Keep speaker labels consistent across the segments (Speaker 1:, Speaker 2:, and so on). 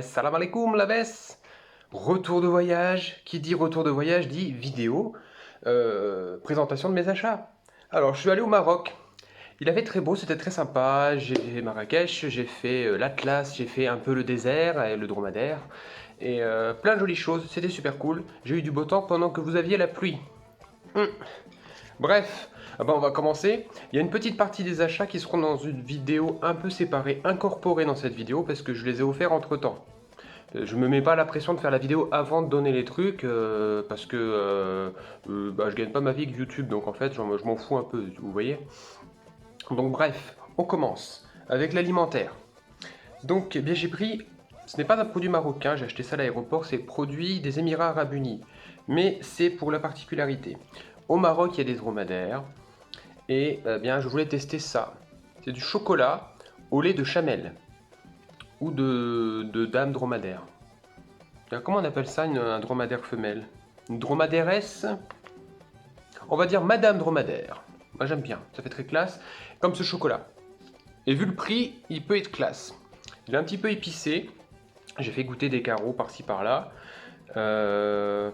Speaker 1: Salam alaikum la veste. Retour de voyage, qui dit retour de voyage dit vidéo, présentation de mes achats. Alors je suis allé au Maroc, il avait très beau, c'était très sympa, j'ai fait Marrakech, j'ai fait l'Atlas, j'ai fait un peu le désert, et le dromadaire, et plein de jolies choses, c'était super cool. J'ai eu du beau temps pendant que vous aviez la pluie. Bref, on va commencer. Il y a une petite partie des achats qui seront dans une vidéo un peu séparée, incorporée dans cette vidéo, parce que je les ai offerts entre temps. Je me mets pas la pression de faire la vidéo avant de donner les trucs parce que je gagne pas ma vie avec YouTube, donc en fait je m'en fous un peu, vous voyez. Donc bref, on commence avec l'alimentaire. Donc eh bien j'ai pris, ce n'est pas un produit marocain, j'ai acheté ça à l'aéroport, c'est produit des Émirats Arabes Unis, mais c'est pour la particularité. Au Maroc il y a des dromadaires et bien je voulais tester ça. C'est du chocolat au lait de chamel ou de dame dromadaire. Comment on appelle ça un dromadaire femelle? Une dromadairesse? On va dire Madame Dromadaire. Moi j'aime bien, ça fait très classe, comme ce chocolat. Et vu le prix, il peut être classe. Il est un petit peu épicé. J'ai fait goûter des carreaux par-ci par-là. Je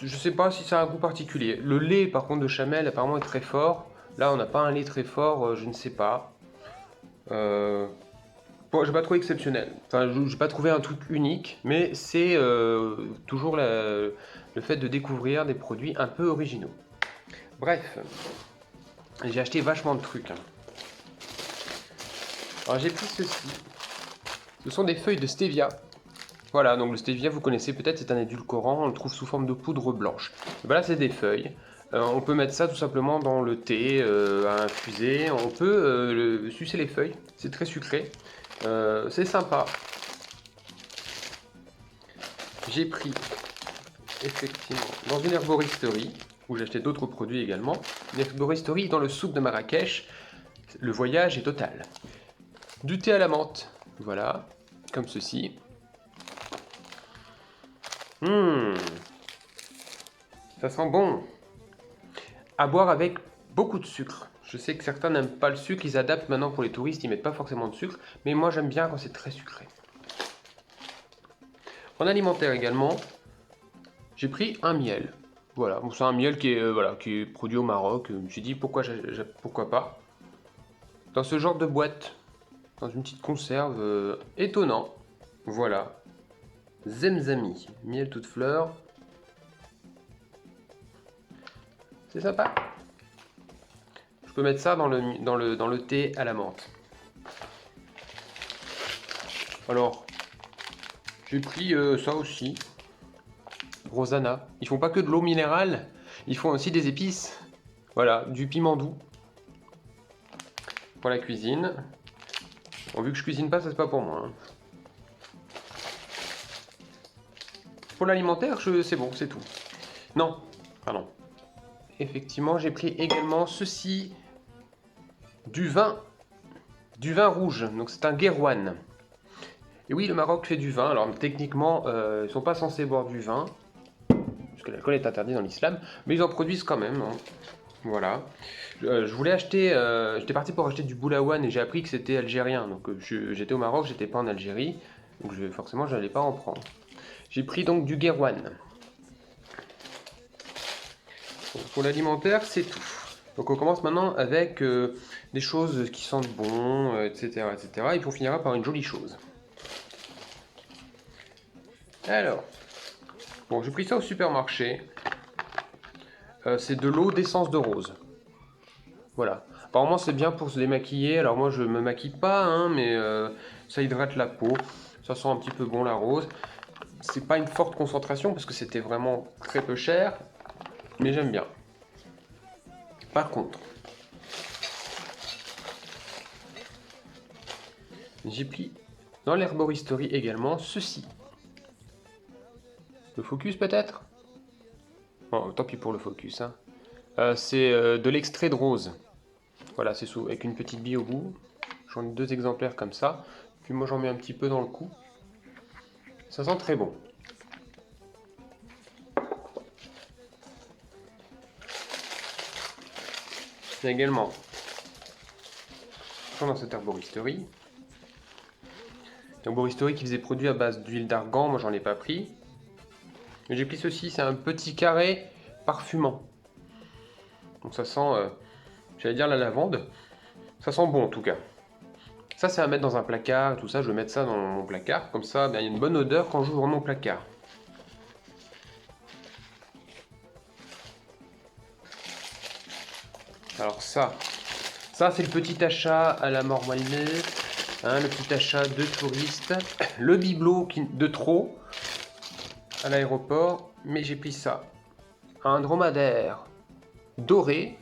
Speaker 1: sais pas si ça a un goût particulier. Le lait par contre de Chamel apparemment est très fort. Là on n'a pas un lait très fort, je ne sais pas. Bon, j'ai pas trouvé exceptionnel. Enfin, j'ai pas trouvé un truc unique, mais c'est toujours le fait de découvrir des produits un peu originaux. Bref, j'ai acheté vachement de trucs. Alors j'ai pris ceci. Ce sont des feuilles de stevia. Voilà, donc le stevia, vous connaissez peut-être, c'est un édulcorant, on le trouve sous forme de poudre blanche. Et ben là, c'est des feuilles. On peut mettre ça tout simplement dans le thé à infuser. On peut sucer les feuilles, c'est très sucré. C'est sympa. J'ai pris effectivement dans une herboristerie où j'ai acheté d'autres produits également. Une herboristerie dans le souk de Marrakech. Le voyage est total. Du thé à la menthe, voilà, comme ceci. Ça sent bon. À boire avec beaucoup de sucre. Je sais que certains n'aiment pas le sucre, ils adaptent maintenant pour les touristes, ils mettent pas forcément de sucre, mais moi j'aime bien quand c'est très sucré. En alimentaire également, j'ai pris un miel. Voilà, bon, c'est un miel qui est produit au Maroc. Je me suis dit pourquoi pas. Dans ce genre de boîte, dans une petite conserve, étonnant. Voilà. Zemzami, miel toute fleur. C'est sympa. Je peux mettre ça dans le thé à la menthe. Alors, j'ai pris ça aussi. Rosana. Ils font pas que de l'eau minérale, ils font aussi des épices. Voilà, du piment doux. Pour la cuisine. Bon, vu que je cuisine pas, ça c'est pas pour moi. Hein. Pour l'alimentaire, c'est bon, c'est tout. Non, pardon. Effectivement, j'ai pris également ceci. Du vin rouge. Donc c'est un Guerrouane. Et oui, le Maroc fait du vin. Alors techniquement, ils sont pas censés boire du vin, parce que l'alcool est interdit dans l'islam, mais ils en produisent quand même. Hein. Voilà. Je voulais acheter, j'étais parti pour acheter du boulaouane et j'ai appris que c'était algérien. Donc j'étais au Maroc, j'étais pas en Algérie, donc forcément je n'allais pas en prendre. J'ai pris donc du Guerrouane. Pour l'alimentaire, c'est tout. Donc on commence maintenant avec des choses qui sentent bon, etc., etc. Et puis on finira par une jolie chose. Alors, bon, j'ai pris ça au supermarché. C'est de l'eau d'essence de rose. Voilà. Apparemment, c'est bien pour se démaquiller. Alors moi, je me maquille pas, hein, mais ça hydrate la peau. Ça sent un petit peu bon la rose. C'est pas une forte concentration parce que c'était vraiment très peu cher, mais j'aime bien. Par contre, j'ai pris dans l'herboristerie également ceci. Le focus peut-être? Bon, tant pis pour le focus. Hein. C'est de l'extrait de rose. Voilà, c'est avec une petite bille au bout. J'en ai 2 exemplaires comme ça. Puis moi j'en mets un petit peu dans le cou. Ça sent très bon. Il y a également, dans cette herboristerie, Un beurre historique qui faisait produit à base d'huile d'argan, moi j'en ai pas pris. Mais j'ai pris ceci, c'est un petit carré parfumant. Donc ça sent, j'allais dire la lavande. Ça sent bon en tout cas. Ça c'est à mettre dans un placard, tout ça, je vais mettre ça dans mon placard. Comme ça, il y a une bonne odeur quand j'ouvre mon placard. Alors ça c'est le petit achat à la mort malinaise, hein, le petit achat de touristes, le bibelot de trop à l'aéroport, mais j'ai pris ça, un dromadaire doré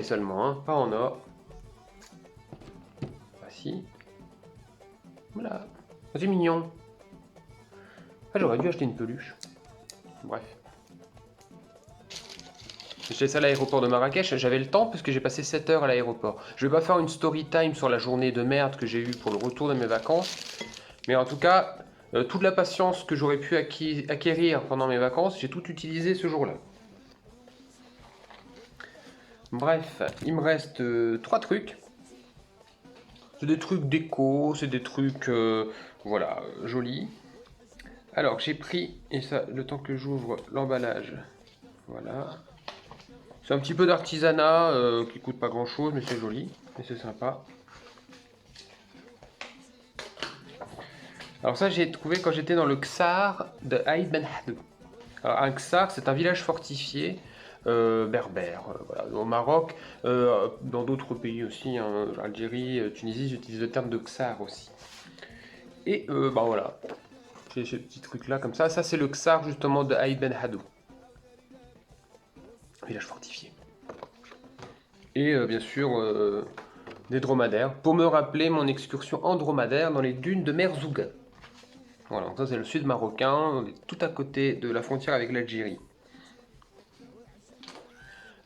Speaker 1: seulement, hein, pas en or. Voici, voilà, c'est mignon. Ah, j'aurais dû acheter une peluche, bref. J'ai ça à l'aéroport de Marrakech, j'avais le temps parce que j'ai passé 7 heures à l'aéroport. Je vais pas faire une story time sur la journée de merde que j'ai eue pour le retour de mes vacances. Mais en tout cas, toute la patience que j'aurais pu acquérir pendant mes vacances, j'ai tout utilisé ce jour-là. Bref, il me reste 3 trucs. C'est des trucs déco, c'est des trucs, voilà, jolis. Alors, j'ai pris, et ça, le temps que j'ouvre l'emballage, voilà. C'est un petit peu d'artisanat qui coûte pas grand chose, mais c'est joli et c'est sympa. Alors ça j'ai trouvé quand j'étais dans le Ksar de Aïd Ben Haddou. Alors un Ksar c'est un village fortifié berbère, voilà. Au Maroc, dans d'autres pays aussi, hein, Algérie, Tunisie, j'utilise le terme de Ksar aussi. Et bah voilà, j'ai ce petit truc là comme ça c'est le Ksar justement de Aïd Ben Haddou. Village fortifié. Et bien sûr des dromadaires, pour me rappeler mon excursion en dromadaire dans les dunes de Merzouga. Voilà, donc ça c'est le sud marocain, on est tout à côté de la frontière avec l'Algérie.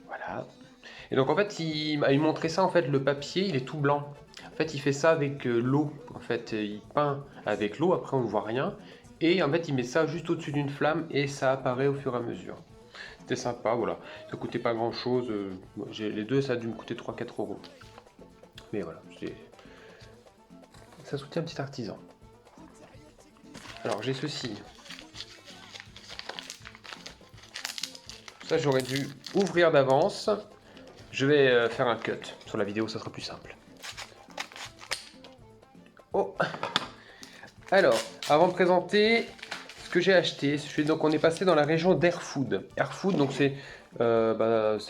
Speaker 1: Voilà. Et donc en fait, il montrait ça, en fait, le papier, il est tout blanc. En fait, il fait ça avec l'eau. En fait, il peint avec l'eau, après on ne voit rien. Et en fait, il met ça juste au-dessus d'une flamme et ça apparaît au fur et à mesure. C'était sympa, voilà. Ça coûtait pas grand-chose. Les deux, ça a dû me coûter 3-4 euros. Mais voilà, ça soutient un petit artisan. Alors j'ai ceci. Ça j'aurais dû ouvrir d'avance. Je vais faire un cut. Sur la vidéo ça sera plus simple. Oh. Alors, avant de présenter ce que j'ai acheté, donc on est passé dans la région d'Erfoud. Erfoud, donc c'est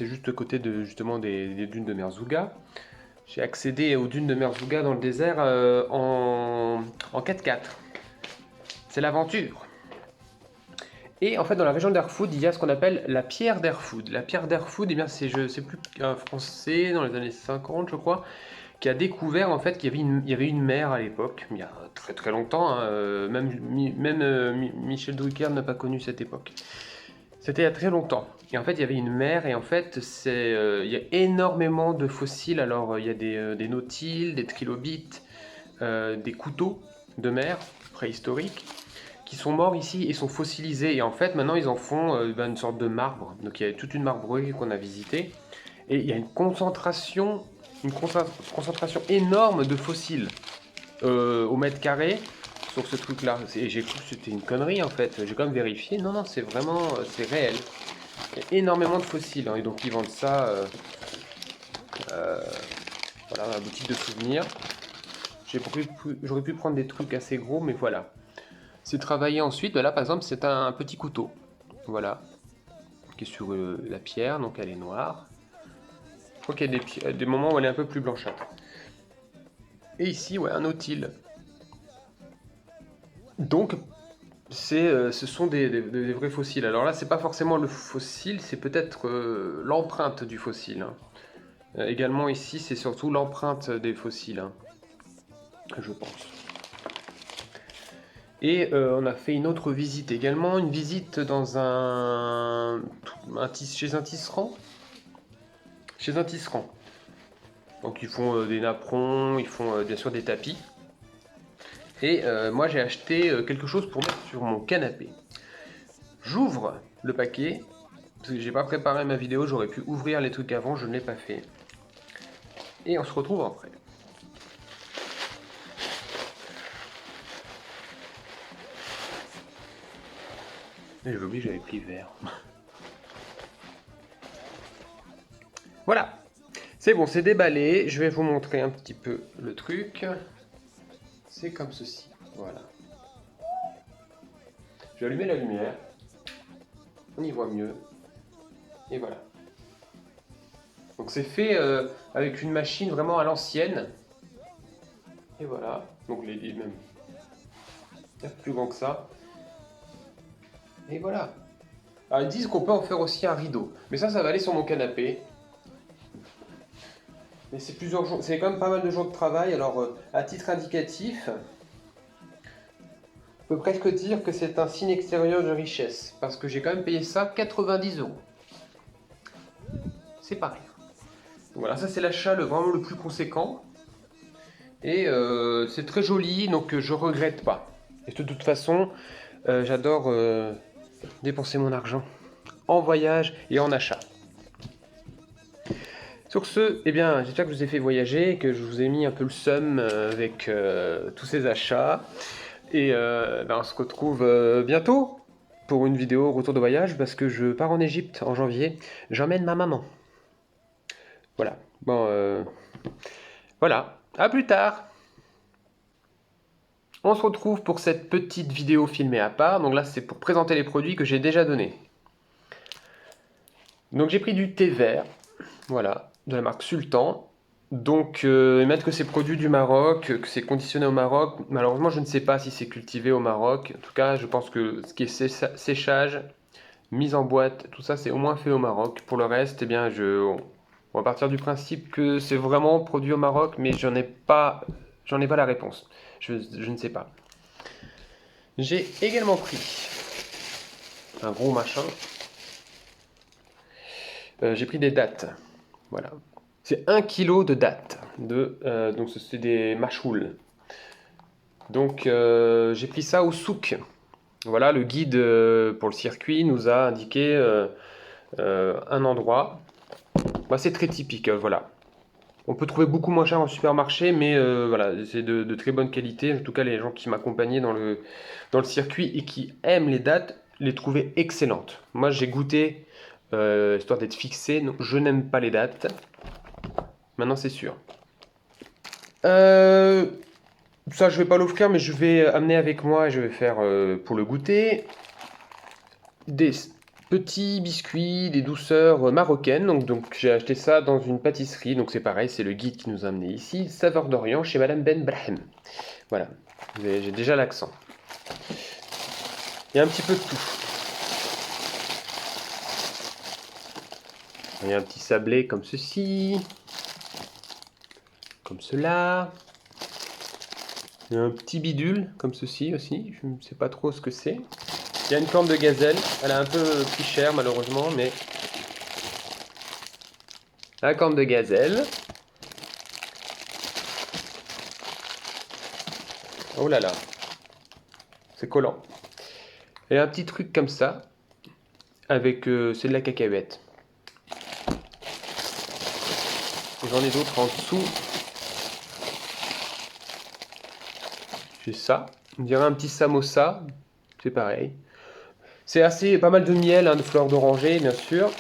Speaker 1: juste à côté de, justement des dunes de Merzouga. J'ai accédé aux dunes de Merzouga dans le désert en 4x4. C'est l'aventure. Et en fait, dans la région d'Erfoud, il y a ce qu'on appelle la pierre d'Erfoud. La pierre d'Erfoud, eh bien, c'est, je sais plus, un Français dans les années 50, je crois, qui a découvert en fait qu'il y avait une mer à l'époque, il y a très très longtemps, hein, même Michel Drucker n'a pas connu cette époque. C'était il y a très longtemps. Et en fait, il y avait une mer et en fait, il y a énormément de fossiles. Alors, il y a des nautiles, des trilobites, des couteaux de mer préhistoriques qui sont morts ici et sont fossilisés. Et en fait, maintenant, ils en font une sorte de marbre. Donc, il y a toute une marbrerie qu'on a visitée. Et il y a une concentration énorme de fossiles au mètre carré sur ce truc-là. Et j'ai cru que c'était une connerie, en fait. J'ai quand même vérifié. Non, non, c'est vraiment... c'est réel. Il y a énormément de fossiles. Hein. Et donc, ils vendent ça... voilà, dans la boutique de souvenirs. J'aurais pu prendre des trucs assez gros, mais voilà. C'est travaillé ensuite. Là, par exemple, c'est un petit couteau. Voilà. Qui est sur la pierre, donc elle est noire. Je crois qu'il y a des moments où elle est un peu plus blanchâtre. Et ici, ouais, un nautile. Donc, ce sont des vrais fossiles. Alors là, c'est pas forcément le fossile, c'est peut-être l'empreinte du fossile. Hein. Également ici, c'est surtout l'empreinte des fossiles, hein, je pense. Et on a fait une autre visite également, une visite dans chez un tisserand. Chez un tisserand. Donc ils font des napperons, ils font bien sûr des tapis. Et moi j'ai acheté quelque chose pour mettre sur mon canapé. J'ouvre le paquet, parce que j'ai pas préparé ma vidéo, j'aurais pu ouvrir les trucs avant, je ne l'ai pas fait. Et on se retrouve après. J'avais oublié que j'avais pris vert. Voilà, c'est bon, c'est déballé. Je vais vous montrer un petit peu le truc. C'est comme ceci, voilà. Je vais allumer la lumière. On y voit mieux. Et voilà. Donc c'est fait avec une machine vraiment à l'ancienne. Et voilà. Donc les même plus grand que ça. Et voilà. Alors ils disent qu'on peut en faire aussi un rideau. Mais ça va aller sur mon canapé. Mais c'est plusieurs jours, c'est quand même pas mal de jours de travail. Alors à titre indicatif, on peut presque dire que c'est un signe extérieur de richesse. Parce que j'ai quand même payé ça 90 €. C'est pas rien. Donc voilà, ça c'est l'achat vraiment le plus conséquent. Et c'est très joli, donc je regrette pas. Et de toute façon, j'adore dépenser mon argent en voyage et en achat. Sur ce, eh bien, j'espère que je vous ai fait voyager, que je vous ai mis un peu le seum avec tous ces achats. Et on se retrouve bientôt pour une vidéo retour de voyage, parce que je pars en Égypte en janvier. J'emmène ma maman. Voilà. Bon, voilà. À plus tard. On se retrouve pour cette petite vidéo filmée à part. Donc là, c'est pour présenter les produits que j'ai déjà donnés. Donc j'ai pris du thé vert, voilà, de la marque Sultan. Donc ils mettent que c'est produit du Maroc, que c'est conditionné au Maroc. Malheureusement, je ne sais pas si c'est cultivé au Maroc. En tout cas, je pense que ce qui est séchage, mise en boîte, tout ça, c'est au moins fait au Maroc. Pour le reste, eh bien, on va partir du principe que c'est vraiment produit au Maroc, mais j'en ai pas la réponse. Je ne sais pas. J'ai également pris un gros machin. J'ai pris des dattes. Voilà. C'est 1 kg de dattes. Donc c'est des machouls. Donc j'ai pris ça au souk. Voilà, le guide pour le circuit nous a indiqué un endroit. Bah, c'est très typique, voilà. On peut trouver beaucoup moins cher en supermarché, mais voilà, c'est de très bonne qualité. En tout cas, les gens qui m'accompagnaient dans le circuit et qui aiment les dattes, les trouvaient excellentes. Moi, j'ai goûté, histoire d'être fixé. Non, je n'aime pas les dattes. Maintenant, c'est sûr. Ça, je vais pas l'offrir, mais je vais amener avec moi et je vais faire pour le goûter des petits biscuits, des douceurs marocaines. Donc j'ai acheté ça dans une pâtisserie. Donc c'est pareil, c'est le guide qui nous a amené ici. Saveur d'Orient chez Madame Ben Brahem. Voilà, j'ai déjà l'accent. Il y a un petit peu de tout. Il y a un petit sablé comme ceci. Comme cela. Il y a un petit bidule comme ceci aussi. Je ne sais pas trop ce que c'est. Il y a une corne de gazelle. Elle est un peu plus chère malheureusement, mais... La corne de gazelle. Oh là là. C'est collant. Et un petit truc comme ça. Avec... c'est de la cacahuète. J'en ai d'autres en dessous. J'ai ça. On dirait un petit samosa. C'est pareil. C'est assez pas mal de miel, hein, de fleurs d'oranger, bien sûr.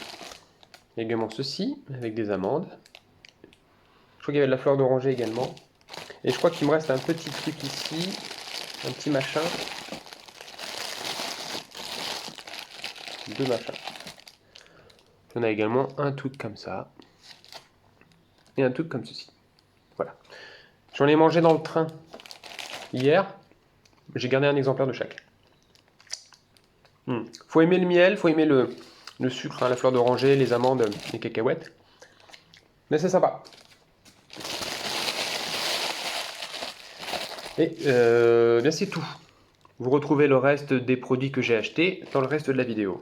Speaker 1: Il y a également ceci, avec des amandes. Je crois qu'il y avait de la fleur d'oranger également. Et je crois qu'il me reste un petit truc ici. Un petit machin. Deux machins. On a également un truc comme ça. Et un truc comme ceci. Voilà. J'en ai mangé dans le train hier. J'ai gardé un exemplaire de chaque. Faut aimer le miel, faut aimer le sucre, hein, la fleur d'oranger, les amandes, les cacahuètes. Mais c'est sympa. Et bien c'est tout. Vous retrouvez le reste des produits que j'ai achetés dans le reste de la vidéo.